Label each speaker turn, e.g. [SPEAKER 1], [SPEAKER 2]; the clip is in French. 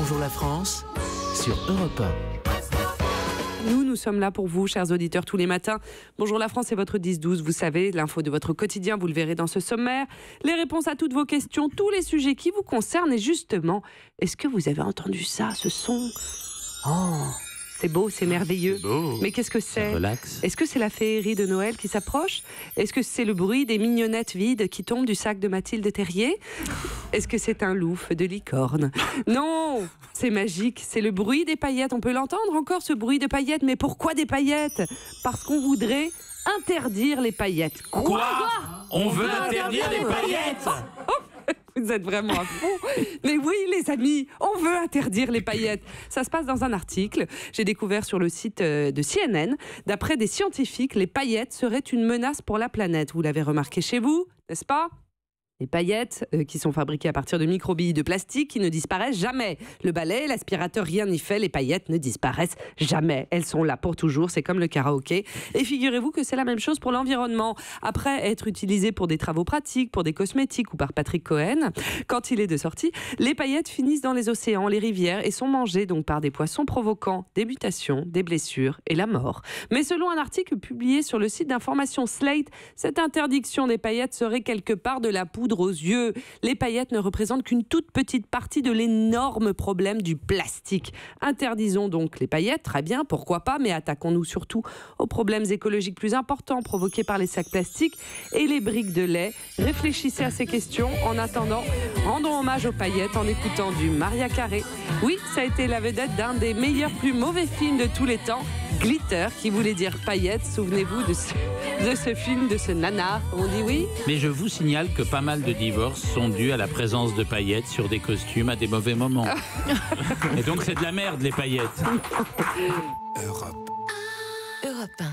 [SPEAKER 1] Bonjour la France sur Europe 1.
[SPEAKER 2] Nous sommes là pour vous, chers auditeurs, tous les matins. Bonjour la France, c'est votre 10-12. Vous savez, l'info de votre quotidien, vous le verrez dans ce sommaire. Les réponses à toutes vos questions, tous les sujets qui vous concernent. Et justement, est-ce que vous avez entendu ça, ce son ? Oh, c'est beau, c'est merveilleux.
[SPEAKER 1] Beau.
[SPEAKER 2] Mais qu'est-ce que c'est ?
[SPEAKER 1] Relax.
[SPEAKER 2] Est-ce que c'est la féerie de Noël qui s'approche ? Est-ce que c'est le bruit des mignonnettes vides qui tombent du sac de Mathilde Terrier ? Est-ce que c'est un louf de licorne ? Non, c'est magique, c'est le bruit des paillettes. On peut l'entendre encore, ce bruit de paillettes. Mais pourquoi des paillettes ? Parce qu'on voudrait interdire les paillettes.
[SPEAKER 1] Quoi ? On veut interdire les paillettes ?
[SPEAKER 2] Vous êtes vraiment à fond. Mais oui, les amis, on veut interdire les paillettes. Ça se passe dans un article. J'ai découvert sur le site de CNN. D'après des scientifiques, les paillettes seraient une menace pour la planète. Vous l'avez remarqué chez vous, n'est-ce pas ? Les paillettes qui sont fabriquées à partir de microbilles de plastique qui ne disparaissent jamais. Le balai, l'aspirateur, rien n'y fait. Les paillettes ne disparaissent jamais. Elles sont là pour toujours. C'est comme le karaoké. Et figurez-vous que c'est la même chose pour l'environnement. Après être utilisées pour des travaux pratiques, pour des cosmétiques ou par Patrick Cohen, quand il est de sortie, les paillettes finissent dans les océans, les rivières et sont mangées donc par des poissons provoquant des mutations, des blessures et la mort. Mais selon un article publié sur le site d'information Slate, cette interdiction des paillettes serait quelque part de la poudre aux yeux. Les paillettes ne représentent qu'une toute petite partie de l'énorme problème du plastique. Interdisons donc les paillettes, très bien, pourquoi pas, mais attaquons-nous surtout aux problèmes écologiques plus importants provoqués par les sacs plastiques et les briques de lait. Réfléchissez à ces questions. En attendant, rendons hommage aux paillettes en écoutant du Maria Carey. Oui, ça a été la vedette d'un des meilleurs, plus mauvais films de tous les temps, Glitter, qui voulait dire paillettes. Souvenez-vous de ce film, de ce nanar. On dit oui ?
[SPEAKER 3] Mais je vous signale que pas mal de divorces sont dus à la présence de paillettes sur des costumes à des mauvais moments. Et donc c'est de la merde, les paillettes.
[SPEAKER 1] Europe 1.